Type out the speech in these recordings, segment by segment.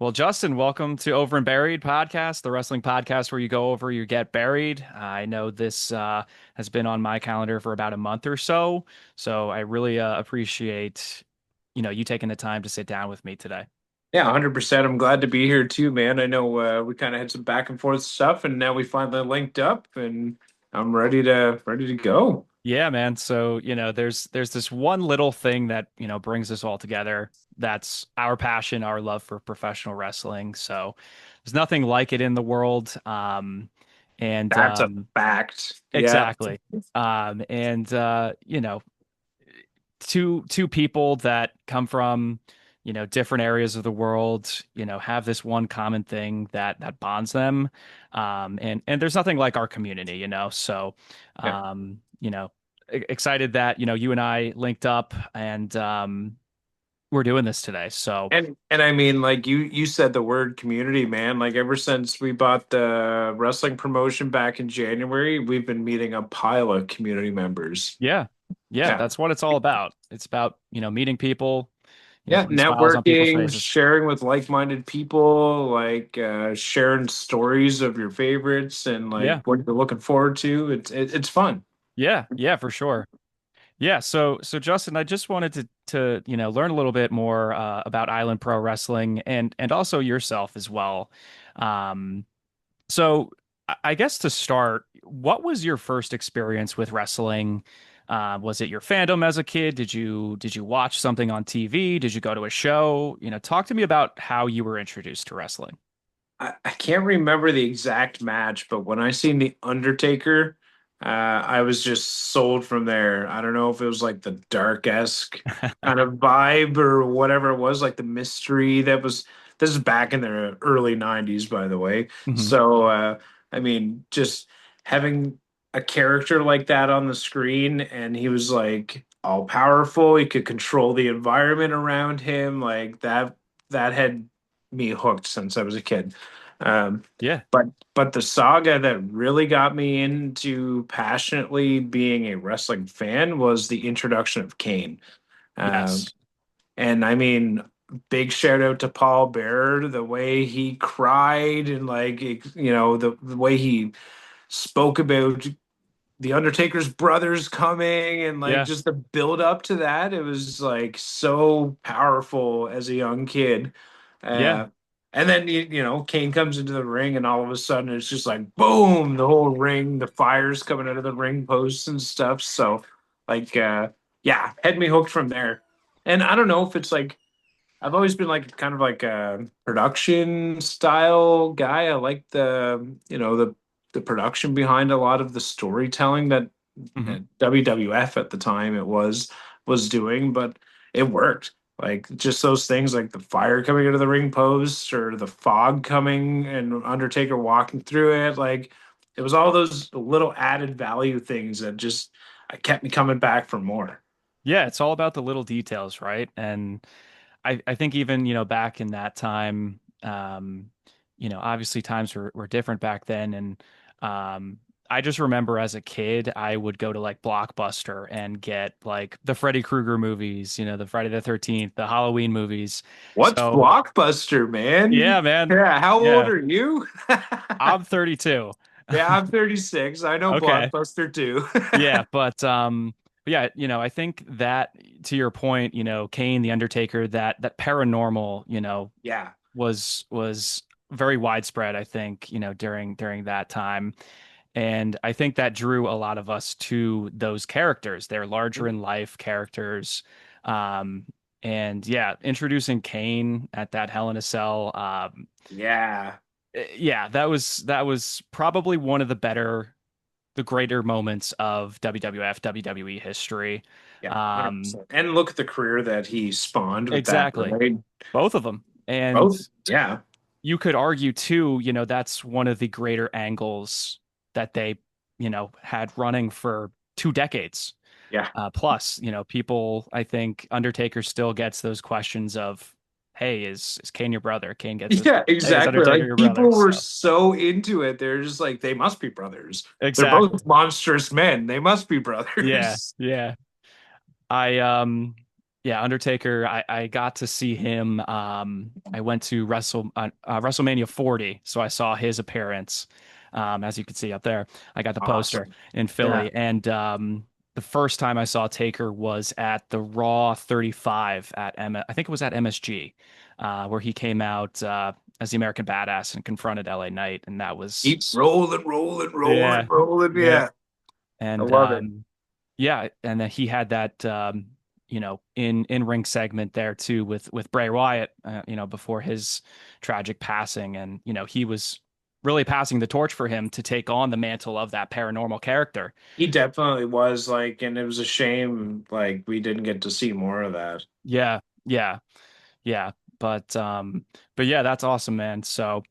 Well, Justin, welcome to Over and Buried podcast, the wrestling podcast where you go over, you get buried. I know this has been on my calendar for about a month or so, so I really appreciate, you taking the time to sit down with me today. Yeah, 100%. I'm glad to be here too, man. I know we kind of had some back and forth stuff, and now we finally linked up, and I'm ready to go. Yeah, man. So, there's this one little thing that, brings us all together. That's our passion, our love for professional wrestling. So, there's nothing like it in the world. And That's a fact. Yeah. Exactly. And two people that come from, different areas of the world, have this one common thing that bonds them. And there's nothing like our community, So, Yeah. excited that, you and I linked up and we're doing this today. So, And I mean, like you said the word community, man. Like ever since we bought the wrestling promotion back in January, we've been meeting a pile of community members. yeah. Yeah, Yeah. that's what it's all about. It's about, meeting people, Yeah, putting smiles on people's networking, faces. sharing with like-minded people, like sharing stories of your favorites and like Yeah. what you're looking forward to. It's fun. Yeah, yeah, for sure. Yeah, so Justin, I just wanted to learn a little bit more about Island Pro Wrestling and also yourself as well. Um, so I guess to start, what was your first experience with wrestling? Was it your fandom as a kid? Did you watch something on TV? Did you go to a show? Talk to me about how you were introduced to wrestling. I can't remember the exact match, but when I seen The Undertaker, I was just sold from there. I don't know if it was like the dark-esque kind of vibe or whatever it was, like the mystery that was. This is back in the early 90s, by the way. Hmm. So, I mean, just having a character like that on the screen, and he was like all powerful. He could control the environment around him, like that had me hooked since I was a kid. Um, Yeah. but but the saga that really got me into passionately being a wrestling fan was the introduction of Kane. Um, Yes. and I mean, big shout out to Paul Bearer, the way he cried and like the way he spoke about the Undertaker's brothers coming and like Yeah. just the build up to that. It was like so powerful as a young kid. Yeah. Uh, and then Kane comes into the ring, and all of a sudden it's just like boom, the whole ring, the fires coming out of the ring posts and stuff. So, like, yeah, had me hooked from there. And I don't know if it's like I've always been like kind of like a production style guy. I like the production behind a lot of the storytelling that Hmm. WWF at the time it was doing, but it worked. Like just those things like the fire coming out of the ring post or the fog coming and Undertaker walking through it. Like it was all those little added value things that just kept me coming back for more. Yeah, it's all about the little details, right? And I think even, back in that time, obviously times were different back then. And I just remember as a kid, I would go to like Blockbuster and get like the Freddy Krueger movies, the Friday the 13th, the Halloween movies. What's So Blockbuster, man? yeah, man. Yeah, how old Yeah. are you? I'm 32. Yeah, I'm 36. I know Okay. Blockbuster too. Yeah, but yeah, I think that to your point, Kane, the Undertaker, that paranormal, Yeah. was very widespread, I think, during that time. And I think that drew a lot of us to those characters. They're larger in life characters. Um, and yeah, introducing Kane at that Hell in a Cell, Yeah. yeah, that was probably one of the greater moments of WWF, WWE history. Yeah, Um, 100%. And look at the career that he spawned with that, exactly. right? Both of them. And Oh, yeah. you could argue too, that's one of the greater angles that they, had running for 2 decades. Yeah. Plus, people, I think Undertaker still gets those questions of, hey, is Kane your brother? Kane gets this, Yeah, hey, is exactly. Undertaker Like your brother? people were So so into it. They're just like, they must be brothers. They're exactly. both monstrous men. They must be Yeah, brothers. yeah. I Yeah, Undertaker. I got to see him. I went to WrestleMania 40, so I saw his appearance. As you can see up there, I got the poster Awesome. in Yeah. Philly, and the first time I saw Taker was at the Raw 35 at I think it was at MSG, where he came out as the American Badass and confronted LA Knight, and that was Keep rolling, rolling, rolling, yeah, rolling. yeah, Yeah. I and love it. yeah, and then he had that in ring segment there too with Bray Wyatt, before his tragic passing, and he was really passing the torch for him to take on the mantle of that paranormal character. He definitely was like, and it was a shame like we didn't get to see more of that. Yeah, yeah, yeah. But yeah, that's awesome, man. So,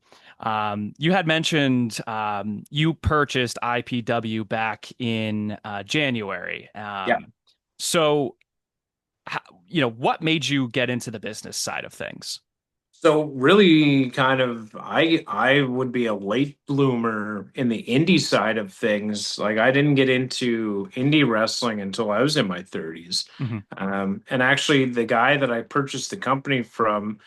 you had mentioned you purchased IPW back in January. Yeah. So how, what made you get into the business side of things? So really kind of I would be a late bloomer in the indie side of things. Like I didn't get into indie wrestling until I was in my 30s. Hmm. And actually the guy that I purchased the company from,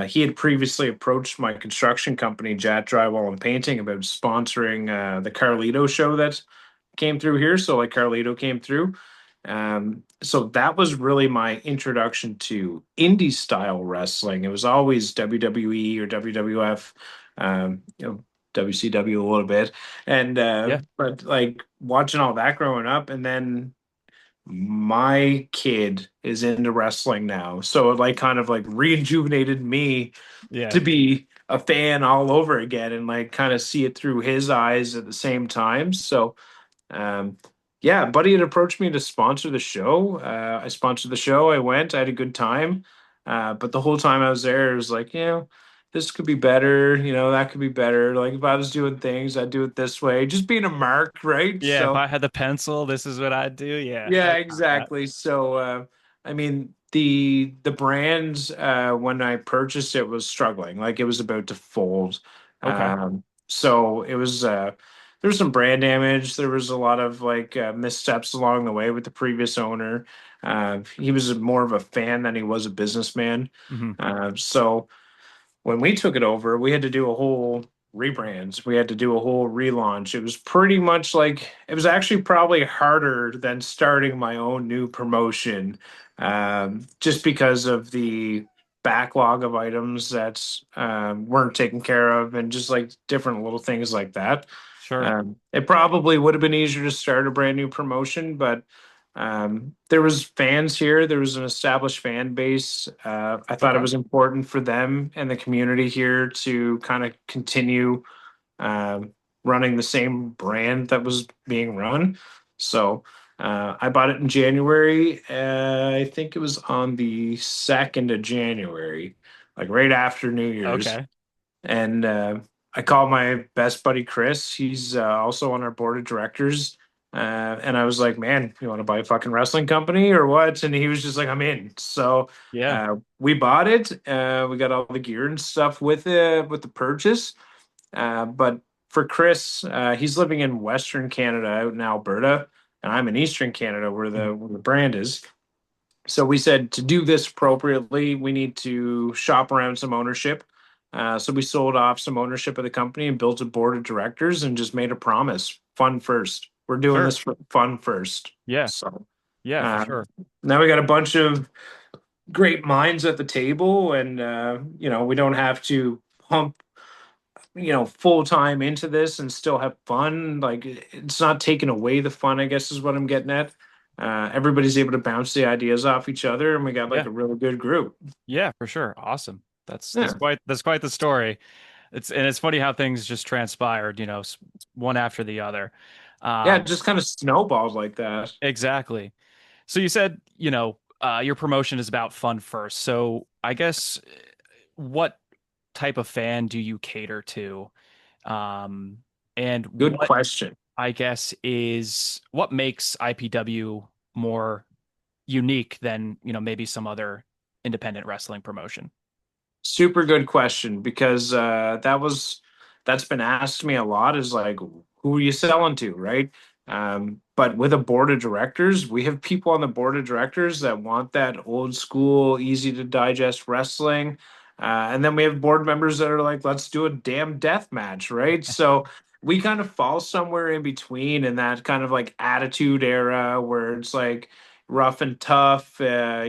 he had previously approached my construction company, Jet Drywall and Painting, about sponsoring the Carlito show that came through here. So like Carlito came through. So that was really my introduction to indie style wrestling. It was always WWE or WWF, WCW a little bit, and Yeah. but like watching all that growing up, and then my kid is into wrestling now, so it like kind of like rejuvenated me Yeah. to be a fan all over again, and like kind of see it through his eyes at the same time. So um, yeah, Buddy had approached me to sponsor the show. I sponsored the show. I went. I had a good time. But the whole time I was there, it was like, this could be better. That could be better. Like if I was doing things, I'd do it this way. Just being a mark, right? Yeah. If So I had the pencil, this is what I'd do. Yeah. yeah, I got that. exactly. So I mean the brand when I purchased it was struggling, like it was about to fold. Okay. So it was there was some brand damage. There was a lot of like missteps along the way with the previous owner. He was more of a fan than he was a businessman. Hmm. So when we took it over, we had to do a whole rebrand. We had to do a whole relaunch. It was pretty much like it was actually probably harder than starting my own new promotion, just because of the backlog of items that weren't taken care of, and just like different little things like that. Sure. It probably would have been easier to start a brand new promotion, but there was fans here. There was an established fan base. I thought it Okay. was important for them and the community here to kind of continue running the same brand that was being run. So I bought it in January. I think it was on the 2nd of January, like right after New Year's. Okay. And I called my best buddy Chris. He's also on our board of directors. And I was like, man, you want to buy a fucking wrestling company or what? And he was just like, I'm in. So Yeah. we bought it. We got all the gear and stuff with the purchase. But for Chris, he's living in Western Canada out in Alberta, and I'm in Eastern Canada Mhm. where the brand is. So we said to do this appropriately, we need to shop around some ownership. So we sold off some ownership of the company and built a board of directors and just made a promise: fun first. We're doing Sure. this for fun first. Yeah. So Yeah, for uh, sure. now we got a bunch of great minds at the table, and we don't have to pump full time into this and still have fun. Like it's not taking away the fun, I guess is what I'm getting at. Everybody's able to bounce the ideas off each other, and we got like Yeah. a really good group. Yeah, for sure. Awesome. That's Yeah, quite the story. It's funny how things just transpired, one after the other. yeah, it Um, just kind of snowballed like that. exactly. So you said, your promotion is about fun first. So I guess what type of fan do you cater to? Um, and Good what question. I guess is what makes IPW more unique than, maybe some other independent wrestling promotion? Super good question, because that's been asked to me a lot, is like, who are you selling to, right? But with a board of directors, we have people on the board of directors that want that old school, easy to digest wrestling. And then we have board members that are like, let's do a damn death match, right? So we kind of fall somewhere in between in that kind of like attitude era where it's like rough and tough, a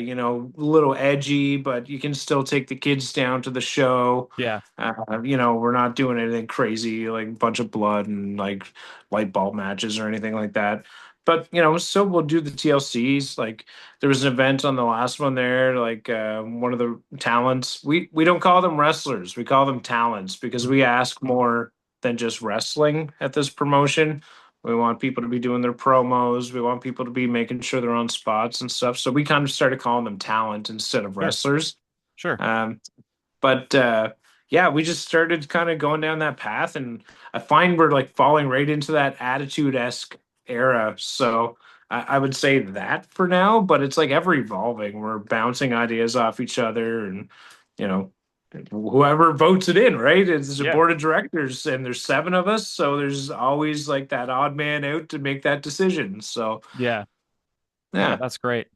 little edgy, but you can still take the kids down to the show. Yeah, We're not doing anything crazy like a bunch of blood and like light bulb matches or anything like that. But still we'll do the TLCs. Like there was an event on the last one there, like one of the talents. We don't call them wrestlers, we call them talents because we ask more than just wrestling at this promotion. We want people to be doing their promos. We want people to be making sure they're on spots and stuff. So we kind of started calling them talent instead of sure, wrestlers. sure. Um, but yeah, we just started kind of going down that path, and I find we're like falling right into that attitude-esque era. So I would say that for now, but it's like ever evolving. We're bouncing ideas off each other, and you know, whoever votes it in, right? It's a Yeah, board of directors, and there's seven of us, so there's always like that odd man out to make that decision. So yeah. Yeah, yeah, that's great.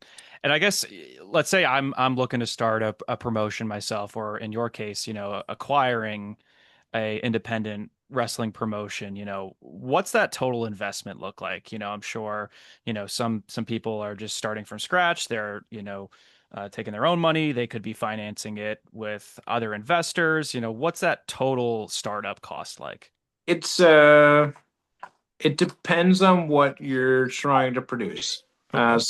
And I guess let's say I'm looking to start a promotion myself, or in your case, acquiring a independent wrestling promotion, what's that total investment look like? I'm sure, some people are just starting from scratch. They're, taking their own money. They could be financing it with other investors. What's that total startup cost like? it's it depends on what you're trying to produce. Okay.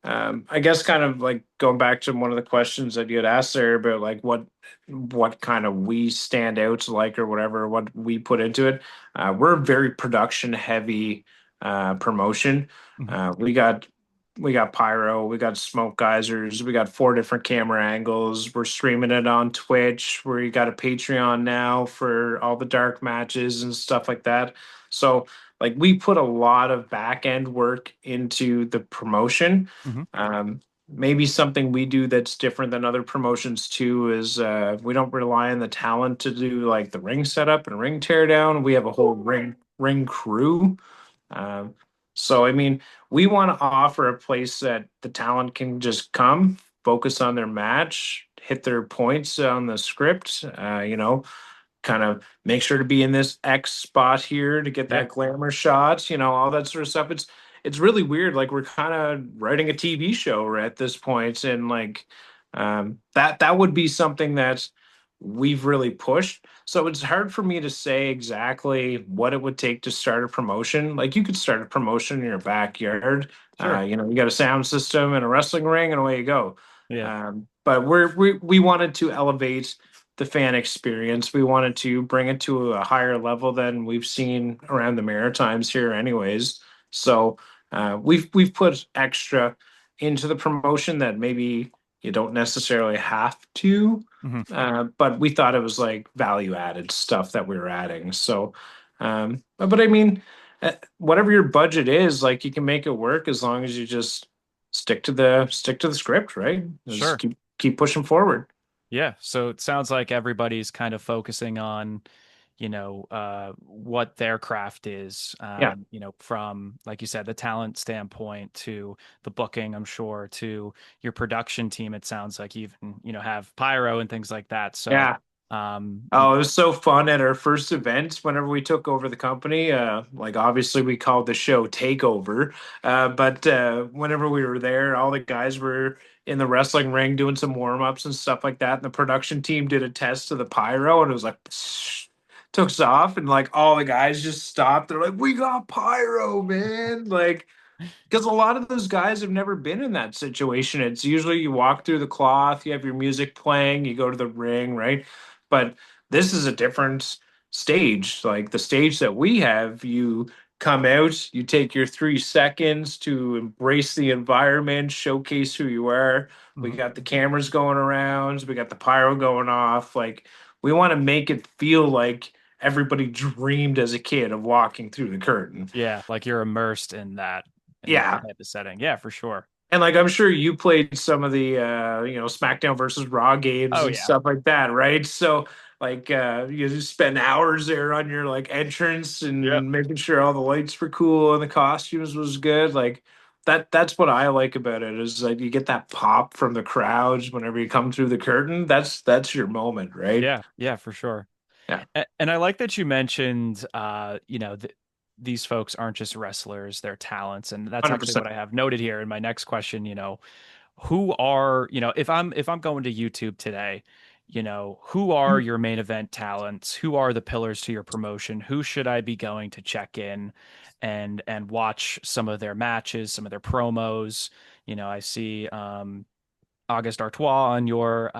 I guess kind of like going back to one of the questions that you had asked there about like what kind of we stand out like or whatever, what we put into it. We're a very production heavy promotion. Mhm. We got pyro, we got smoke geysers, we got four different camera angles. We're streaming it on Twitch. We got a Patreon now for all the dark matches and stuff like that. So like we put a lot of back end work into the promotion. Mhm. Maybe something we do that's different than other promotions too is we don't rely on the talent to do like the ring setup and ring teardown. We have a whole ring crew. Um, so I mean, we want to offer a place that the talent can just come, focus on their match, hit their points on the script. Kind of make sure to be in this X spot here to get Yeah, that glamour shot, all that sort of stuff. It's really weird. Like we're kind of writing a TV show at this point, and like that would be something that we've really pushed. So it's hard for me to say exactly what it would take to start a promotion. Like you could start a promotion in your backyard. sure. You got a sound system and a wrestling ring, and away you go. Yeah. But we wanted to elevate the fan experience. We wanted to bring it to a higher level than we've seen around the Maritimes here, anyways. So we've put extra into the promotion that maybe you don't necessarily have to, Mhm. but we thought it was like value added stuff that we were adding. So, but I mean, whatever your budget is, like you can make it work as long as you just stick to the script, right? Just Sure. keep pushing forward. Yeah. So it sounds like everybody's kind of focusing on, what their craft is, Yeah. from, like you said, the talent standpoint to the booking, I'm sure, to your production team. It sounds like you even, have pyro and things like that. So, Yeah. um, you Oh, it was so fun at our first event whenever we took over the company. Like obviously we called the show Takeover. But whenever we were there, all the guys were in the wrestling ring doing some warm-ups and stuff like that. And the production team did a test of the pyro and it was like took us off and like all the guys just stopped. They're like, we got pyro, man. Like because a lot of those guys have never been in that situation. It's usually you walk through the cloth, you have your music playing, you go to the ring, right? But this is a different stage. Like the stage that we have, you come out, you take your 3 seconds to embrace the environment, showcase who you are. We Mhm. got the cameras going around, we got the pyro going off. Like we want to make it feel like everybody dreamed as a kid of walking through the curtain. Yeah, like you're immersed in that Yeah. type of setting. Yeah, for sure. And like I'm sure you played some of the SmackDown versus Raw games Oh and yeah. stuff like that, right? So Like you just spend hours there on your like entrance Yep. and making sure all the lights were cool and the costumes was good. Like that's what I like about it is like you get that pop from the crowds whenever you come through the curtain. That's your moment, right? Yeah, yeah, for sure. Yeah, And I like that you mentioned, these folks aren't just wrestlers, they're talents. And that's actually 100%. what I have noted here in my next question, who are, if I'm going to YouTube today, who are your main event talents? Who are the pillars to your promotion? Who should I be going to check in and watch some of their matches, some of their promos? I see August Artois on your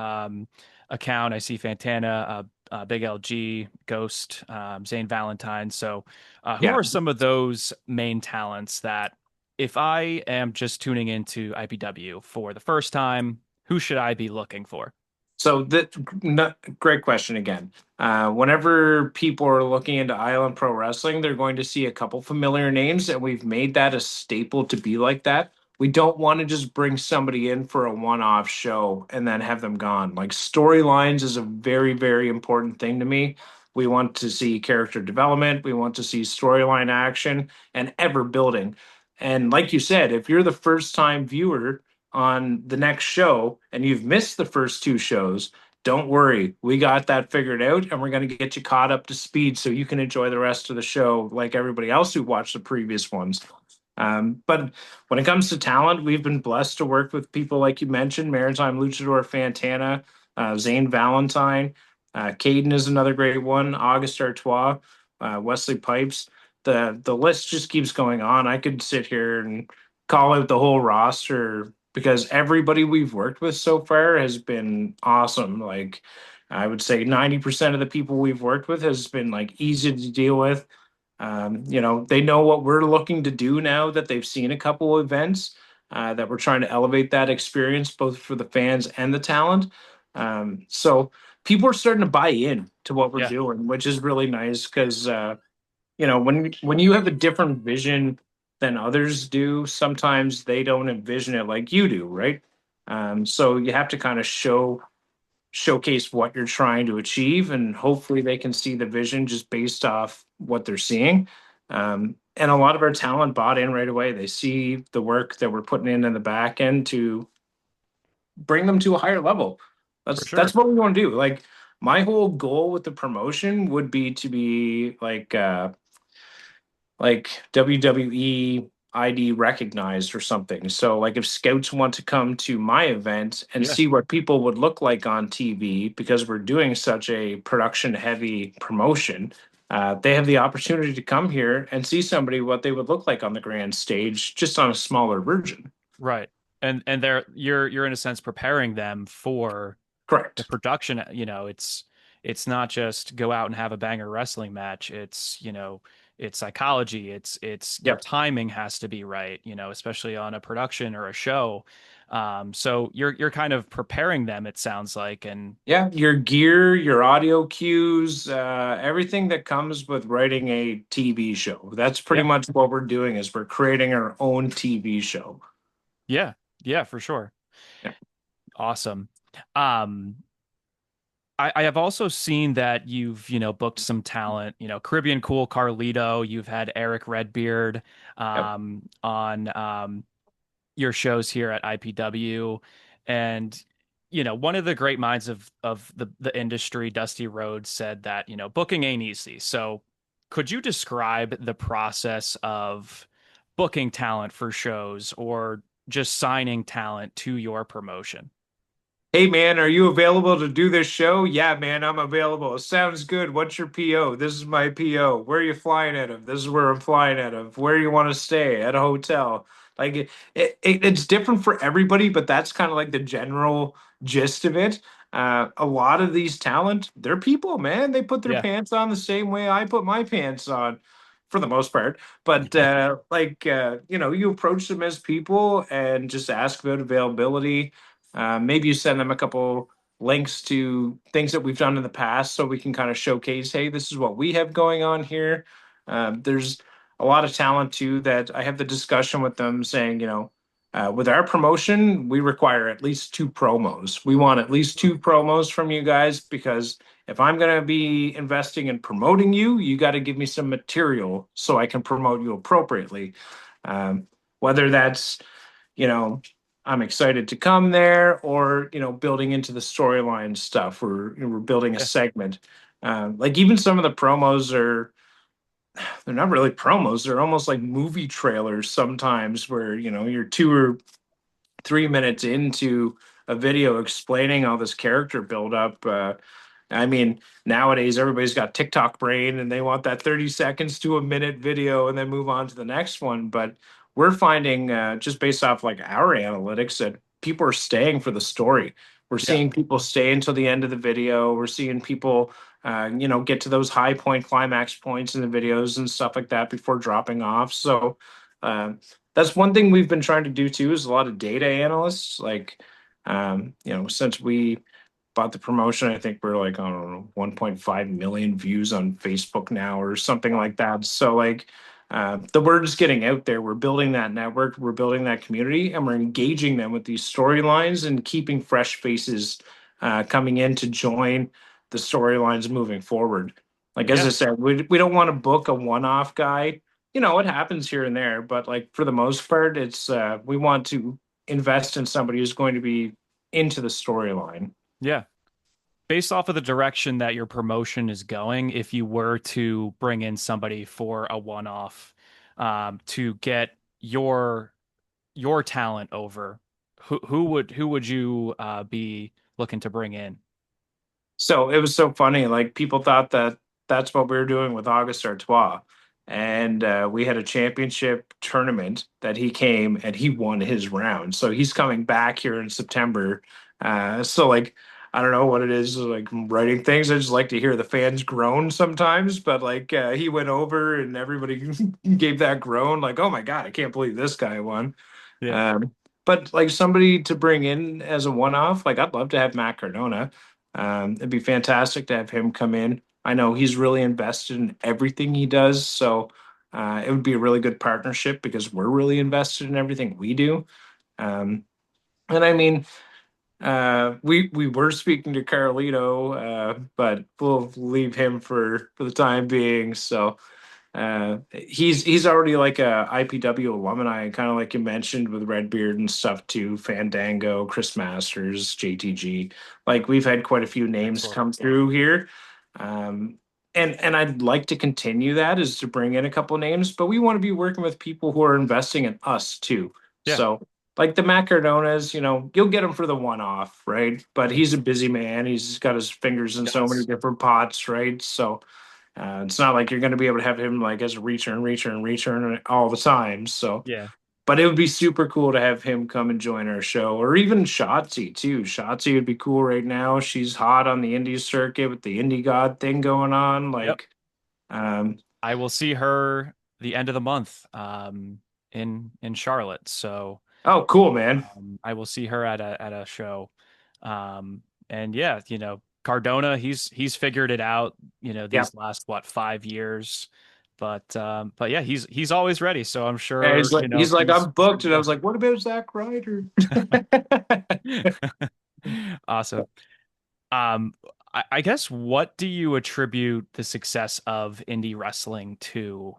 account. I see Fantana, Big LG, Ghost, Zane Valentine. So, who Yeah. are some of those main talents that, if I am just tuning into IPW for the first time, who should I be looking for? So that great question again. Whenever people are looking into Island Pro Wrestling, they're going to see a couple familiar names, and we've made that a staple to be like that. We don't want to just bring somebody in for a one-off show and then have them gone. Like storylines is a very, very important thing to me. We want to see character development, we want to see storyline action and ever building. And like you said, if you're the first time viewer on the next show and you've missed the first two shows, don't worry. We got that figured out and we're going to get you caught up to speed so you can enjoy the rest of the show like everybody else who watched the previous ones. But when it comes to talent, we've been blessed to work with people like you mentioned, Maritime Luchador Fantana, Zane Valentine, Caden is another great one, August Artois, Wesley Pipes. The list just keeps going on. I could sit here and call out the whole roster because everybody we've worked with so far has been awesome. Like I would say 90% of the people we've worked with has been like easy to deal with. They know what we're looking to do now that they've seen a couple of events, that we're trying to elevate that experience both for the fans and the talent. So people are starting to buy in to what we're Yeah, doing, which is really nice because when you have a different vision than others do, sometimes they don't envision it like you do, right? So you have to kind of showcase what you're trying to achieve, and hopefully they can see the vision just based off what they're seeing. And a lot of our talent bought in right away. They see the work that we're putting in the back end to bring them to a higher level. for That's sure. what we want to do. Like my whole goal with the promotion would be to be like WWE ID recognized or something. So like if scouts want to come to my event and Yeah. see what people would look like on TV because we're doing such a production heavy promotion, they have the opportunity to come here and see somebody what they would look like on the grand stage, just on a smaller version. Right. And you're in a sense preparing them for the Correct. production. It's not just go out and have a banger wrestling match. It's psychology. It's your Yep. timing has to be right, especially on a production or a show. So you're kind of preparing them, it sounds like. And Yeah, your gear, your audio cues, everything that comes with writing a TV show. That's pretty yeah, much what we're doing is we're creating our own TV show. yeah, yeah, for sure. Yeah. Awesome. Um, I have also seen that you've, booked some talent, Caribbean Cool Carlito, you've had Eric Redbeard Yep. on your shows here at IPW. And, one of the great minds of the industry, Dusty Rhodes, said that, booking ain't easy. So could you describe the process of booking talent for shows or just signing talent to your promotion? Hey man, are you available to do this show? Yeah, man, I'm available. Sounds good. What's your PO? This is my PO. Where are you flying out of? This is where I'm flying out of. Where do you want to stay? At a hotel. Like it's different for everybody, but that's kind of like the general gist of it. A lot of these talent, they're people, man. They put their Yeah. pants on the same way I put my pants on, for the most part. But you approach them as people and just ask about availability. Maybe you send them a couple links to things that we've done in the past so we can kind of showcase, hey, this is what we have going on here. There's a lot of talent too that I have the discussion with them saying, with our promotion, we require at least two promos. We want at least two promos from you guys because if I'm going to be investing in promoting you, you got to give me some material so I can promote you appropriately. Whether that's, you know, I'm excited to come there, or building into the storyline stuff. We're building a Yeah. segment. Like even some of the promos are they're not really promos. They're almost like movie trailers sometimes, where you're 2 or 3 minutes into a video explaining all this character build up. I mean, nowadays everybody's got TikTok brain and they want that 30 seconds to a minute video and then move on to the next one. But we're finding, just based off like our analytics, that people are staying for the story. We're Yeah. seeing people stay until the end of the video. We're seeing people, get to those high point climax points in the videos and stuff like that before dropping off. So, uh, that's one thing we've been trying to do too, is a lot of data analysts. Like, since we bought the promotion, I think we're like, I don't know, 1.5 million views on Facebook now or something Wow. like that. So like, the word is getting out there. We're building that network, we're building that community, and we're engaging them with these storylines and keeping fresh faces coming in to join the storylines moving forward. Like as I Yeah. said, we don't want to book a one-off guy. It happens here and there, but like for the most part, it's we want to invest in somebody who's going to be into the storyline. Yeah. Based off of the direction that your promotion is going, if you were to bring in somebody for a one-off, to get your talent over, who would you be looking to bring in? So it was so funny. Like people thought that that's what we were doing with August Artois. And we had a championship tournament that he came and he won his round. So he's coming back here in September. So like I don't know what it is like writing things. I just like to hear the fans groan sometimes. But like he went over and everybody gave that groan, like, oh my God, I can't believe this guy won. Yeah. Um, but like somebody to bring in as a one-off, like I'd love to have Matt Cardona. It'd be fantastic to have him come in. I know he's really invested in everything he does, so it would be a really good partnership because we're really invested in everything we do. Um, and I mean, we were speaking to Carlito, but we'll leave him for the time being. So he's already like a IPW alumni, kind of like you mentioned with Redbeard and stuff too. Fandango, Chris Masters, JTG. Like we've had quite a few names Excellent. come through here. Um, and I'd like to continue that, is to bring in a couple names, but we want to be working with people who are investing in us too. Yeah. So like the Matt Cardonas, you'll get him for the one-off, right? But he's a busy man. He's got his fingers in so many Does. different pots, right? So it's not like you're going to be able to have him like as a return all the time. So, Yeah. but it would be super cool to have him come and join our show, or even Shotzi too. Shotzi would be cool right now. She's hot on the indie circuit with the indie god thing going on. Yep. Like, um, I will see her the end of the month, in Charlotte. So oh, cool, man. I will see her at a show. And yeah, Cardona, he's figured it out, Yeah. these last, what, 5 years. But yeah, he's always ready. So I'm Yeah, sure, he's like, he's I'm good booked. to And I go. was like, what about Zack Ryder? Awesome. Um, I guess, what do you attribute the success of indie wrestling to?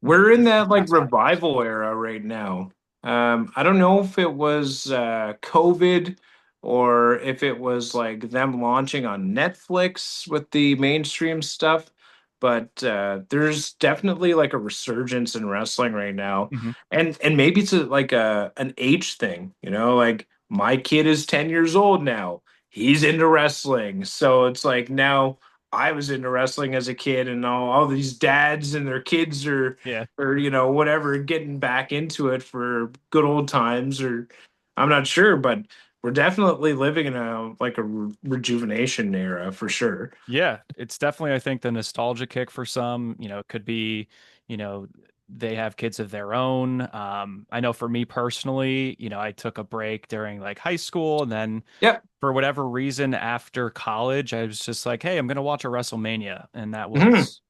We're in that like Success factors. revival era right now. I don't know if it was COVID or if it was like them launching on Netflix with the mainstream stuff, but there's definitely like a resurgence in wrestling right now, Mhm. and maybe it's like an age thing, like my kid is 10 years old now. He's into wrestling, so it's like now. I was into wrestling as a kid, and all these dads and their kids are Yeah. or whatever, getting back into it for good old times, or I'm not sure, but we're definitely living in a like a rejuvenation era for sure. Yeah, it's definitely, I think, the nostalgia kick for some. It could be, you know, they have kids of their own. I know for me personally, I took a break during like high school, and then Yep. for whatever reason after college, I was just like, hey, I'm gonna watch a WrestleMania, and that Mhm. was,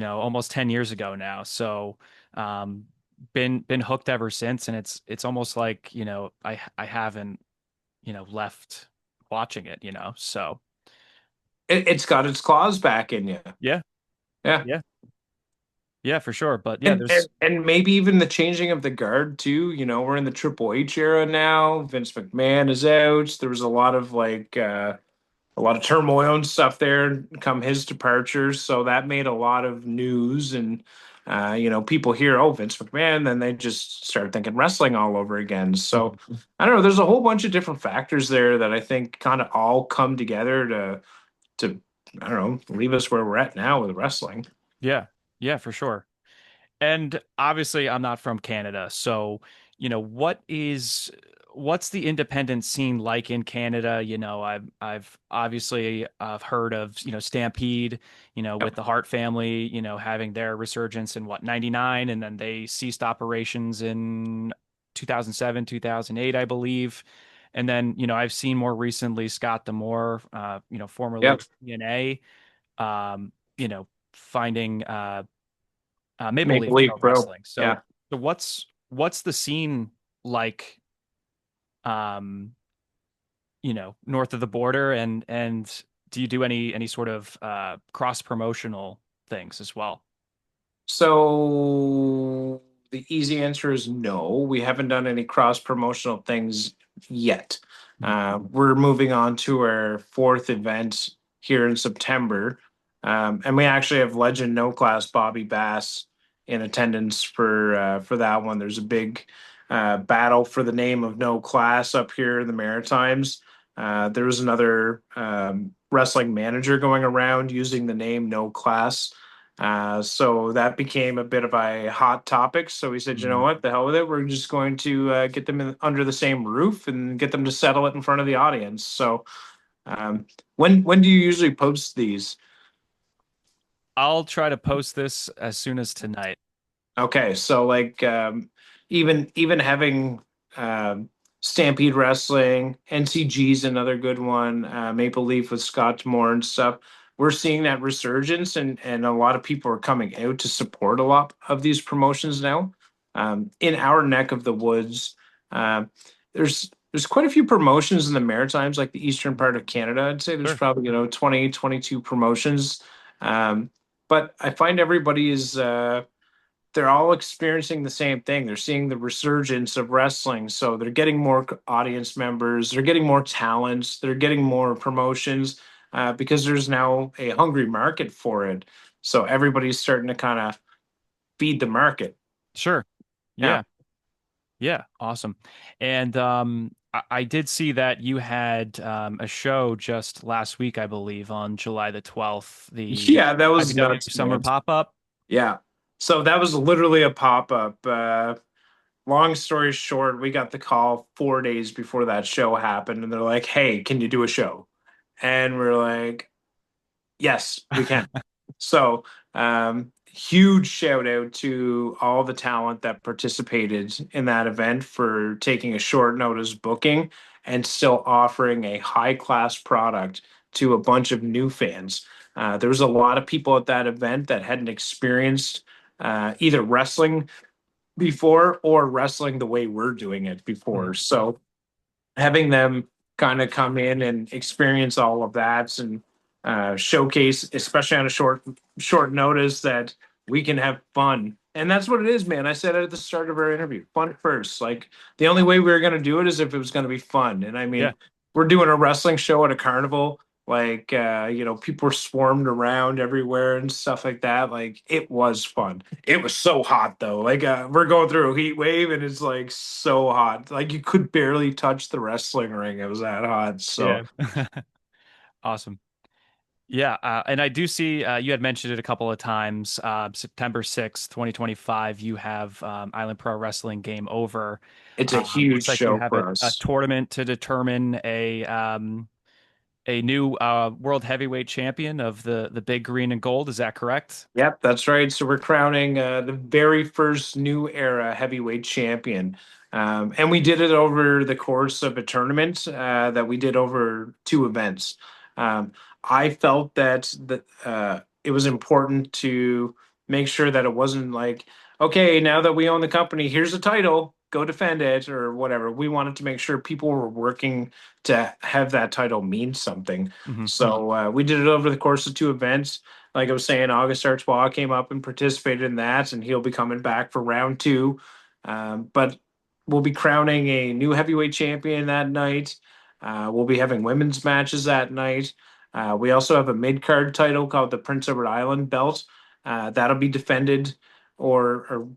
almost 10 years ago now. So, um, been hooked ever since, and it's almost like, I haven't, left watching it. So. it's got its claws back in you. Yeah, Yeah. yeah, yeah, for sure. But yeah, And maybe even the changing of the guard too. We're in the Triple H era now. Vince McMahon is out. There was a lot of a lot of turmoil and stuff there come his departure. So that made a lot of news. And, people hear, oh, Vince McMahon, then they just start thinking wrestling all over again. So I don't know. There's a whole bunch of different factors there that I think kind of all come together to, I don't know, leave us where we're at now with wrestling. yeah, yeah, for sure. And obviously, I'm not from Canada, so what's the independent scene like in Canada? I've obviously heard of Stampede, with Yep. the Hart family, having their resurgence in what 99, and then they ceased operations in 2007, 2008, I believe. And then I've seen more recently Scott D'Amore, formerly Yep. of TNA, finding Maple Maple Leaf Leaf Pro Pro. Wrestling. So, Yeah. so what's the scene like, um, north of the border, and do you do any sort of cross promotional things as well? So the easy answer is no. We haven't done any cross promotional things yet. We're moving on to our fourth event here in September. And we actually have Legend No Class Bobby Bass in attendance for that one. There's a big battle for the name of No Class up here in the Maritimes. There was another wrestling manager going around using the name No Class. So that became a bit of a hot topic. So we said, you know Mhm. what, the hell with it. We're just going to get them under the same roof and get them to settle it in front of the audience. So when do you usually post these? I'll try to post this as soon as tonight. Okay, so even having Stampede Wrestling, NCG's another good one, Maple Leaf with Scott Moore and stuff. We're seeing that resurgence, and a lot of people are coming out to support a lot of these promotions now. In our neck of the woods, uh, there's quite a few promotions in the Maritimes, like the eastern part of Canada. I'd say there's Sure, probably 20, 22 promotions. Um, but I find everybody is they're all experiencing the same thing. They're seeing the resurgence of wrestling. So they're getting more audience members, they're getting more talents, they're getting more promotions because there's now a hungry market for it. So everybody's starting to kind of feed the market. sure, Yeah. yeah, yeah, awesome. And I did see that you had a show just last week, I believe, on July the 12th, the Yeah, that was IPW nuts, Summer man. Pop-Up. Yeah. So that was literally a pop up. Long story short, we got the call 4 days before that show happened, and they're like, hey, can you do a show? And we're like, yes, we can. So, huge shout out to all the talent that participated in that event for taking a short notice booking and still offering a high class product to a bunch of new fans. There was a lot of people at that event that hadn't experienced either wrestling before or wrestling the way we're doing it before. Mhm. So, having them kind of come in and experience all of that and showcase, especially on a short notice, that we can have fun. And that's what it is, man. I said it at the start of our interview, fun first. Like the only way we were going to do it is if it was going to be fun. And I Yeah, mean, we're doing a wrestling show at a carnival. Like, people were swarmed around everywhere and stuff like that. Like, it was fun. It was so hot though. Like we're going through a heat wave and it's like so hot. Like you could barely touch the wrestling ring. It was that hot. So yeah. Awesome. Yeah, and I do see you had mentioned it a couple of times. September 6th, 2025, you have Island Pro Wrestling Game Over. it's a huge Looks like you show have for a us. tournament to determine a new world heavyweight champion of the big green and gold. Is that correct? Yep, that's right. So we're crowning the very first new era heavyweight champion. And we did it over the course of a tournament that we did over two events. I felt that it was important to make sure that it wasn't like, okay, now that we own the company, here's a title. go defend it or whatever. We wanted to make sure people were working to have that title mean something. Hmm. So we did it over the course of two events. Like I was saying, August Artois came up and participated in that, and he'll be coming back for round two. But we'll be crowning a new heavyweight champion that night. We'll be having women's matches that night. We also have a mid card title called the Prince Edward Island belt. That'll be defended or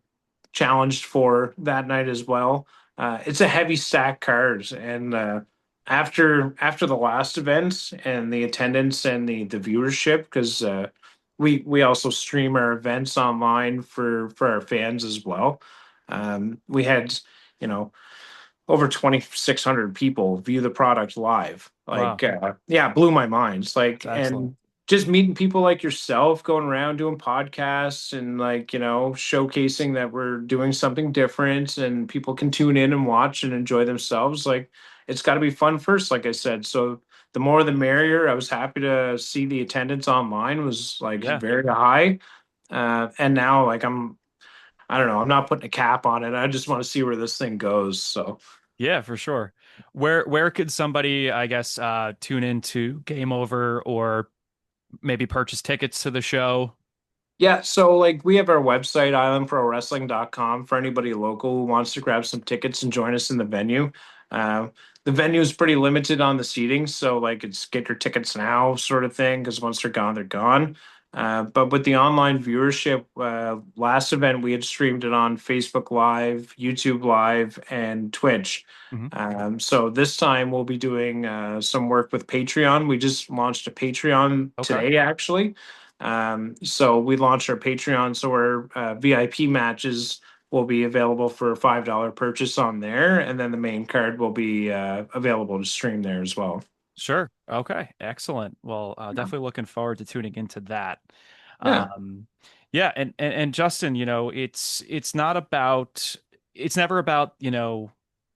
challenged for that night as well. It's a heavy stack card, and after the last event and the attendance and the viewership, because we also stream our events online for our fans as well. We had you know over 2,600 people view the product live. Wow, Like, yeah, blew my mind. It's like, it's excellent. and just meeting people like yourself, going around doing podcasts and like, showcasing that we're doing something different and people can tune in and watch and enjoy themselves. Like, it's got to be fun first, like I said. So the more the merrier. I was happy to see the attendance online was like Yeah. very high. And now, like, I don't know, I'm not putting a cap on it. I just want to see where this thing goes. So, Yeah, for sure. Where could somebody, I guess, tune into Game Over or maybe purchase tickets to the show? yeah, so like we have our website, islandprowrestling.com, for anybody local who wants to grab some tickets and join us in the venue. Uh, the venue is pretty limited on the seating, so like it's get your tickets now sort of thing, because once they're gone, they're gone. But with the online viewership, last event we had streamed it on Facebook Live, YouTube Live, and Twitch. Hmm. So this time we'll be doing some work with Patreon. We just launched a Patreon Okay. today, actually. So we launched our Patreon, so our VIP matches will be available for a $5 purchase on there, and then the main card will be available to stream there as well. Sure. Okay. Excellent. Well, Yeah. definitely looking forward to tuning into that. Yeah, Um, yeah, and Justin, it's not about it's never about,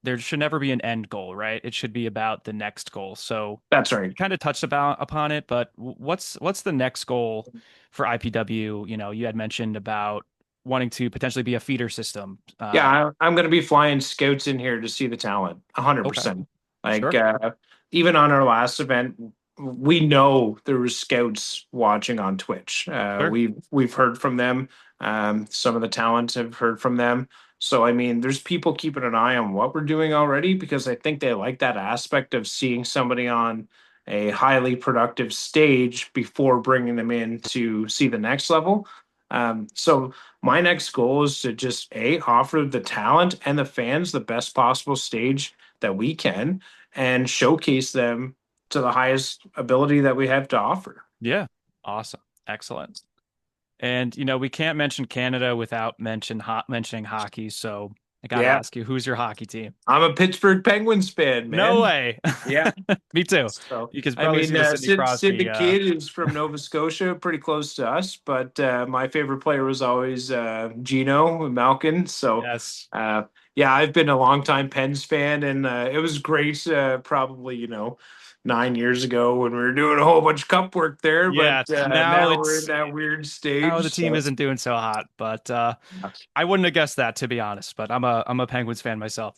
there should never be an end goal, right? It should be about the next goal. So that's right. you kind of touched about upon it, but what's the next goal for IPW? You had mentioned about wanting to potentially be a feeder system. Yeah, I'm going to be flying scouts in here to see the talent, Okay. 100%. Like, Sure. even on our last event, we know there was scouts watching on Twitch. Sure. We've heard from them. Some of the talents have heard from them. So I mean, there's people keeping an eye on what we're doing already because I think they like that aspect of seeing somebody on a highly productive stage before bringing them in to see the next level. So my next goal is to just offer the talent and the fans the best possible stage that we can and showcase them to the highest ability that we have to offer. Yeah. Awesome. Excellent. And we can't mention Canada without mentioning hockey. So I got to Yeah, ask you, who's your hockey team? I'm a Pittsburgh Penguins fan, No man. way. Yeah. Me too. So, You can I probably see mean, the Sidney Sid the Crosby. Kid is from Nova Scotia, pretty close to us, but my favorite player was always Gino Malkin. So, Yes. uh, yeah, I've been a longtime Pens fan, and it was great, probably, 9 years ago when we were doing a whole bunch of cup work there, but Yeah. Now now we're in it's that weird now the stage. team So, isn't doing so hot, but I wouldn't have guessed that, to be honest. But I'm a Penguins fan myself.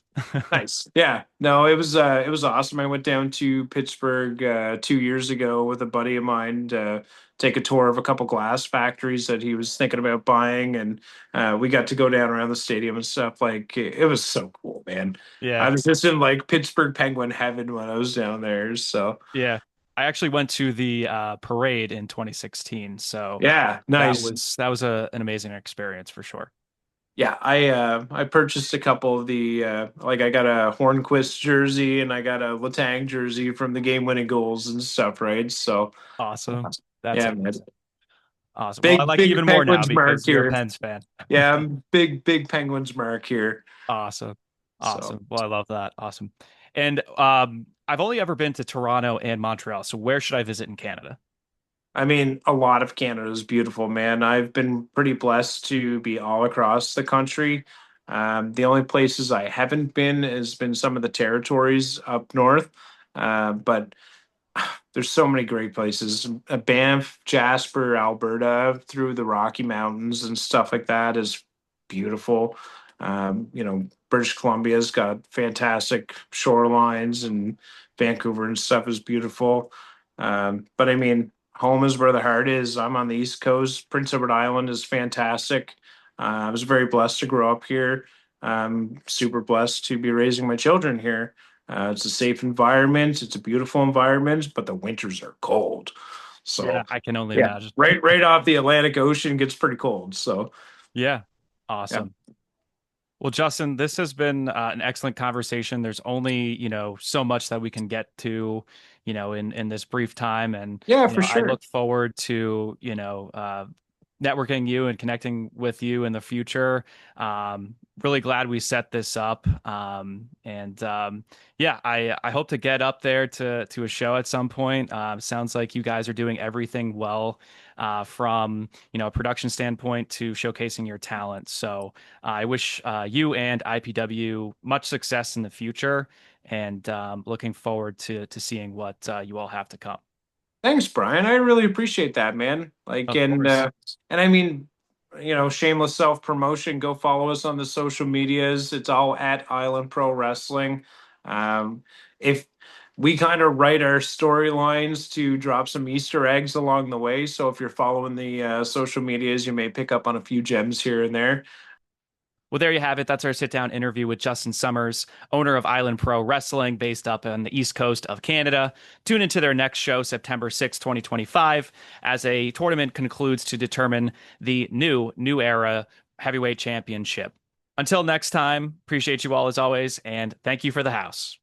nice. Yeah. No, it was awesome. I went down to Pittsburgh 2 years ago with a buddy of mine to take a tour of a couple glass factories that he was thinking about buying, and we got to go down around the stadium and stuff. Like it was so cool, man. I Yeah. was just in like Pittsburgh Penguin heaven when I was down there. So Yeah. I actually went to the parade in 2016, so yeah, that nice. was an amazing experience for sure. Yeah, I purchased a couple of the like I got a Hornquist jersey and I got a Letang jersey from the game winning goals and stuff, right? So Awesome. That's yeah, man. amazing. Awesome. Well, I Big like you big even more now Penguins mark because you're a here. Pens fan. Yeah, I'm big Penguins mark here. Awesome. So Awesome. Well, I love that. Awesome. And I've only ever been to Toronto and Montreal. So where should I visit in Canada? I mean, a lot of Canada is beautiful, man. I've been pretty blessed to be all across the country. The only places I haven't been has been some of the territories up north, but there's so many great places. Banff, Jasper, Alberta, through the Rocky Mountains and stuff like that is beautiful. British Columbia's got fantastic shorelines, and Vancouver and stuff is beautiful. But I mean, home is where the heart is. I'm on the East Coast. Prince Edward Island is fantastic. I was very blessed to grow up here. Super blessed to be raising my children here. It's a safe environment. It's a beautiful environment, but the winters are cold. Yeah, So I can only yeah, imagine. right off the Atlantic Ocean gets pretty cold. So Yeah. yeah, Awesome. Well, Justin, this has been an excellent conversation. There's only, so much that we can get to, in this brief time, and yeah, for I sure. look forward to, networking you and connecting with you in the future. Really glad we set this up, and yeah, I hope to get up there to a show at some point. Sounds like you guys are doing everything well, from a production standpoint to showcasing your talent. So. I wish you and IPW much success in the future, and looking forward to seeing what you all have to come. Thanks, Brian. I really appreciate that, man. Like, Of course. and I mean, shameless self promotion. Go follow us on the social medias. It's all at Island Pro Wrestling. If we kind of write our storylines to drop some Easter eggs along the way, so if you're following the social medias, you may pick up on a few gems here and there. Well, there you have it. That's our sit down interview with Justin Summers, owner of Island Pro Wrestling, based up on the East Coast of Canada. Tune into their next show, September 6th, 2025, as a tournament concludes to determine the new era heavyweight championship. Until next time, appreciate you all as always, and thank you for the house.